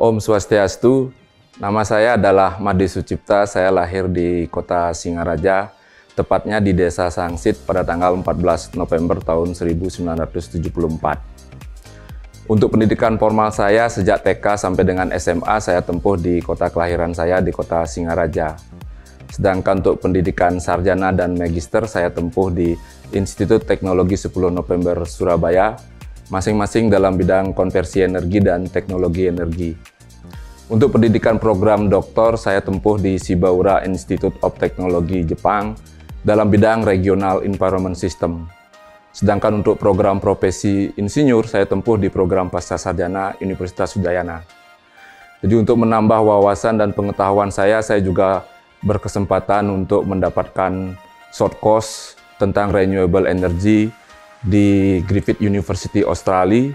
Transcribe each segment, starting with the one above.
Om Swastiastu, nama saya adalah Made Sucipta, saya lahir di kota Singaraja, tepatnya di Desa Sangsit pada tanggal 14 November tahun 1974. Untuk pendidikan formal saya sejak TK sampai dengan SMA saya tempuh di kota kelahiran saya di kota Singaraja. Sedangkan untuk pendidikan sarjana dan magister saya tempuh di Institut Teknologi 10 November Surabaya, masing-masing dalam bidang konversi energi dan teknologi energi. Untuk pendidikan program doktor saya tempuh di Shibaura Institute of Technology Jepang dalam bidang Regional Environment System. Sedangkan untuk program profesi insinyur saya tempuh di program Pascasarjana Universitas Udayana. Jadi untuk menambah wawasan dan pengetahuan saya juga berkesempatan untuk mendapatkan short course tentang renewable energy di Griffith University Australia.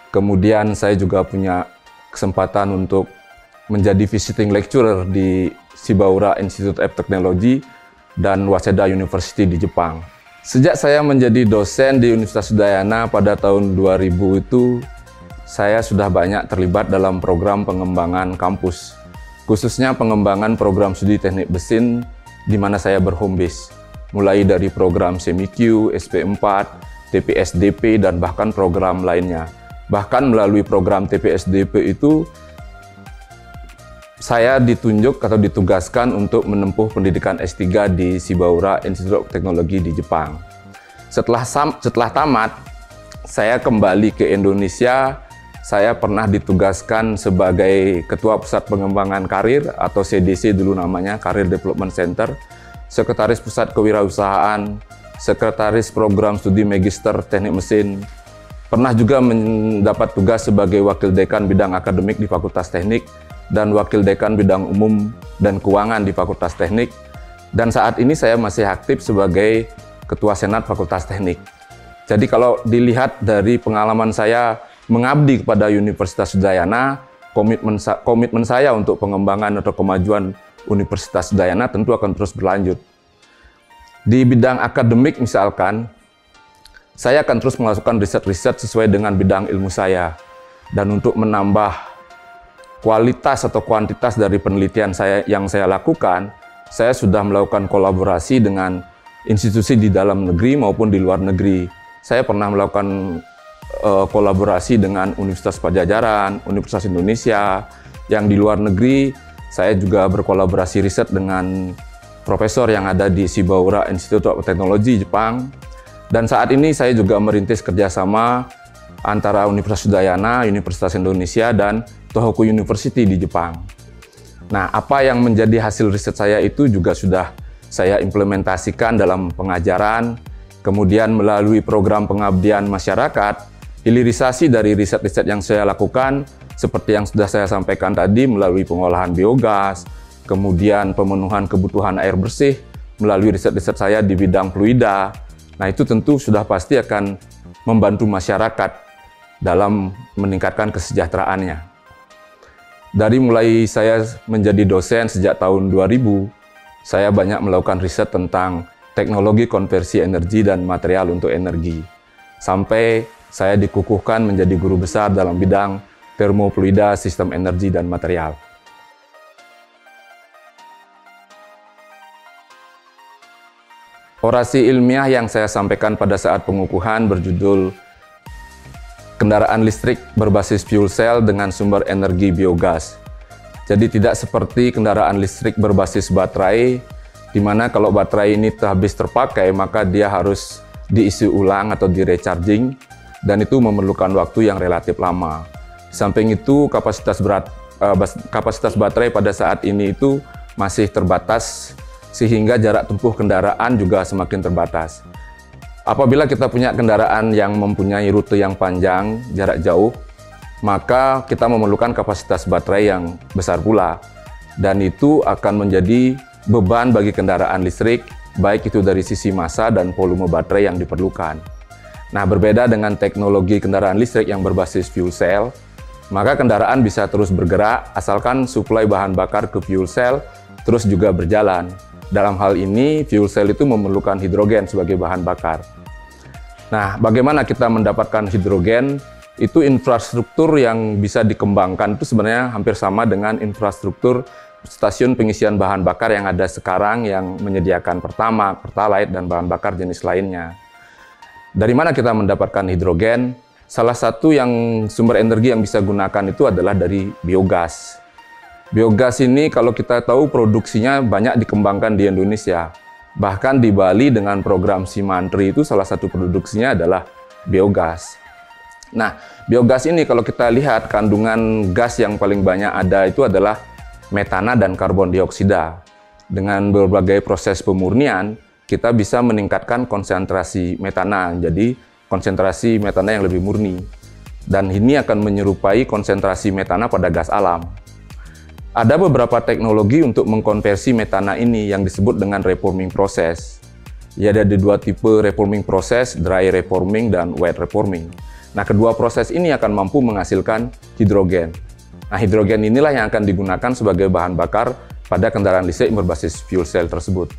Kemudian saya juga punya kesempatan untuk menjadi visiting lecturer di Shibaura Institute of Technology dan Waseda University di Jepang. Sejak saya menjadi dosen di Universitas Udayana pada tahun 2000 itu, saya sudah banyak terlibat dalam program pengembangan kampus, khususnya pengembangan program studi teknik mesin di mana saya berhome base, mulai dari program SEMIQ, SP4, TPSDP, dan bahkan program lainnya. Bahkan melalui program TPSDP itu, saya ditunjuk atau ditugaskan untuk menempuh pendidikan S3 di Shibaura Institute of Technology di Jepang. Setelah tamat, saya kembali ke Indonesia. Saya pernah ditugaskan sebagai Ketua Pusat Pengembangan Karir atau CDC dulu namanya, Career Development Center, Sekretaris Pusat Kewirausahaan, Sekretaris Program Studi Magister Teknik Mesin. Pernah juga mendapat tugas sebagai Wakil Dekan Bidang Akademik di Fakultas Teknik dan Wakil Dekan Bidang Umum dan Keuangan di Fakultas Teknik. Dan saat ini saya masih aktif sebagai Ketua Senat Fakultas Teknik. Jadi kalau dilihat dari pengalaman saya mengabdi kepada Universitas Udayana, komitmen saya untuk pengembangan atau kemajuan Universitas Udayana tentu akan terus berlanjut. Di bidang akademik misalkan, saya akan terus melakukan riset-riset sesuai dengan bidang ilmu saya. Dan untuk menambah kualitas atau kuantitas dari penelitian yang saya lakukan, saya sudah melakukan kolaborasi dengan institusi di dalam negeri maupun di luar negeri. Saya pernah melakukan kolaborasi dengan Universitas Padjadjaran, Universitas Indonesia. Yang di luar negeri, saya juga berkolaborasi riset dengan profesor yang ada di Shibaura Institute of Technology Jepang. Dan saat ini saya juga merintis kerjasama antara Universitas Udayana, Universitas Indonesia, dan Tohoku University di Jepang. Nah, apa yang menjadi hasil riset saya itu juga sudah saya implementasikan dalam pengajaran, kemudian melalui program pengabdian masyarakat, hilirisasi dari riset-riset yang saya lakukan, seperti yang sudah saya sampaikan tadi, melalui pengolahan biogas, kemudian pemenuhan kebutuhan air bersih, melalui riset-riset saya di bidang fluida. Nah, itu tentu sudah pasti akan membantu masyarakat dalam meningkatkan kesejahteraannya. Dari mulai saya menjadi dosen sejak tahun 2000, saya banyak melakukan riset tentang teknologi konversi energi dan material untuk energi. Sampai saya dikukuhkan menjadi guru besar dalam bidang termofluida, sistem energi, dan material. Orasi ilmiah yang saya sampaikan pada saat pengukuhan berjudul kendaraan listrik berbasis fuel cell dengan sumber energi biogas. Jadi tidak seperti kendaraan listrik berbasis baterai, di mana kalau baterai ini habis terpakai, maka dia harus diisi ulang atau di-recharging, dan itu memerlukan waktu yang relatif lama. Di samping itu, kapasitas baterai pada saat ini itu masih terbatas, sehingga jarak tempuh kendaraan juga semakin terbatas. Apabila kita punya kendaraan yang mempunyai rute yang panjang, jarak jauh, maka kita memerlukan kapasitas baterai yang besar pula. Dan itu akan menjadi beban bagi kendaraan listrik, baik itu dari sisi massa dan volume baterai yang diperlukan. Nah, berbeda dengan teknologi kendaraan listrik yang berbasis fuel cell, maka kendaraan bisa terus bergerak asalkan suplai bahan bakar ke fuel cell terus juga berjalan. Dalam hal ini, fuel cell itu memerlukan hidrogen sebagai bahan bakar. Nah, bagaimana kita mendapatkan hidrogen? itu infrastruktur yang bisa dikembangkan itu sebenarnya hampir sama dengan infrastruktur stasiun pengisian bahan bakar yang ada sekarang yang menyediakan Pertamax, Pertalite, dan bahan bakar jenis lainnya. Dari mana kita mendapatkan hidrogen? Salah satu yang sumber energi yang bisa gunakan itu adalah dari biogas. Biogas ini kalau kita tahu produksinya banyak dikembangkan di Indonesia. Bahkan di Bali dengan program Simantri itu salah satu produksinya adalah biogas. Nah, biogas ini kalau kita lihat kandungan gas yang paling banyak ada itu adalah metana dan karbon dioksida. Dengan berbagai proses pemurnian, kita bisa meningkatkan konsentrasi metana, jadi konsentrasi metana yang lebih murni. Dan ini akan menyerupai konsentrasi metana pada gas alam. Ada beberapa teknologi untuk mengkonversi metana ini yang disebut dengan reforming process. Ya, ada dua tipe reforming process, dry reforming dan wet reforming. Nah, kedua proses ini akan mampu menghasilkan hidrogen. Nah, hidrogen inilah yang akan digunakan sebagai bahan bakar pada kendaraan listrik berbasis fuel cell tersebut.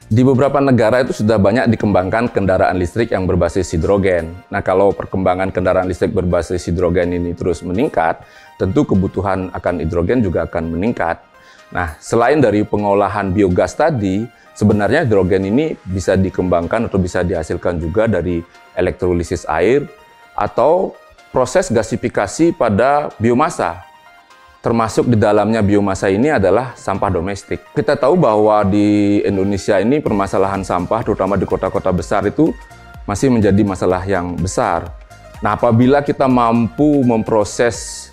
Di beberapa negara itu sudah banyak dikembangkan kendaraan listrik yang berbasis hidrogen. Nah, kalau perkembangan kendaraan listrik berbasis hidrogen ini terus meningkat, tentu kebutuhan akan hidrogen juga akan meningkat. Nah, selain dari pengolahan biogas tadi, sebenarnya hidrogen ini bisa dikembangkan atau bisa dihasilkan juga dari elektrolisis air atau proses gasifikasi pada biomasa. Termasuk di dalamnya biomasa ini adalah sampah domestik. Kita tahu bahwa di Indonesia ini permasalahan sampah, terutama di kota-kota besar itu masih menjadi masalah yang besar. Nah, apabila kita mampu memproses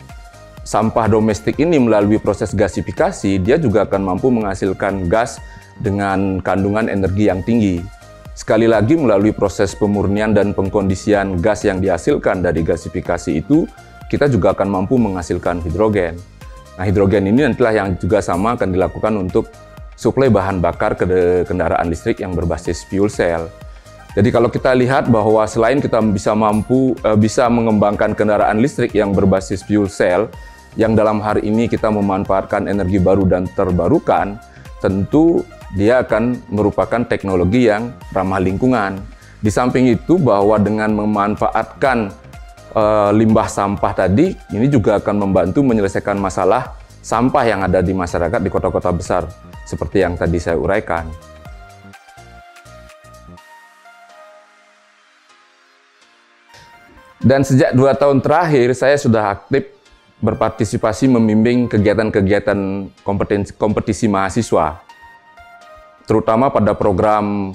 sampah domestik ini melalui proses gasifikasi, dia juga akan mampu menghasilkan gas dengan kandungan energi yang tinggi. Sekali lagi, melalui proses pemurnian dan pengkondisian gas yang dihasilkan dari gasifikasi itu, kita juga akan mampu menghasilkan hidrogen. Nah, hidrogen ini nantilah yang juga sama akan dilakukan untuk suplai bahan bakar ke kendaraan listrik yang berbasis fuel cell. Jadi kalau kita lihat bahwa selain kita bisa mengembangkan kendaraan listrik yang berbasis fuel cell, yang dalam hari ini kita memanfaatkan energi baru dan terbarukan, tentu dia akan merupakan teknologi yang ramah lingkungan. Di samping itu, bahwa dengan memanfaatkan limbah sampah tadi, ini juga akan membantu menyelesaikan masalah sampah yang ada di masyarakat di kota-kota besar, seperti yang tadi saya uraikan. Dan sejak 2 tahun terakhir, saya sudah aktif berpartisipasi membimbing kegiatan-kegiatan kompetisi mahasiswa, terutama pada program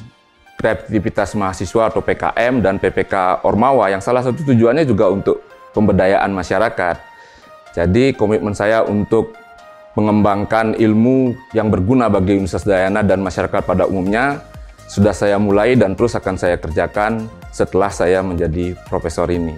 Kreativitas Mahasiswa atau PKM dan PPK Ormawa, yang salah satu tujuannya juga untuk pemberdayaan masyarakat. Jadi komitmen saya untuk mengembangkan ilmu yang berguna bagi Universitas Udayana dan masyarakat pada umumnya sudah saya mulai dan terus akan saya kerjakan setelah saya menjadi profesor ini.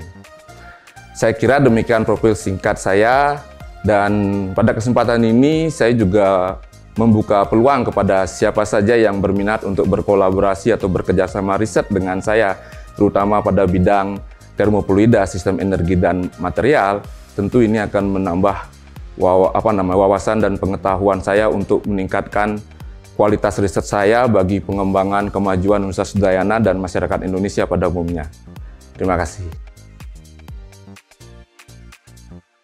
Saya kira demikian profil singkat saya, dan pada kesempatan ini saya juga membuka peluang kepada siapa saja yang berminat untuk berkolaborasi atau bekerjasama riset dengan saya, terutama pada bidang termofluida, sistem energi dan material. Tentu ini akan menambah wawasan dan pengetahuan saya untuk meningkatkan kualitas riset saya bagi pengembangan kemajuan Universitas Udayana dan masyarakat Indonesia pada umumnya. Terima kasih.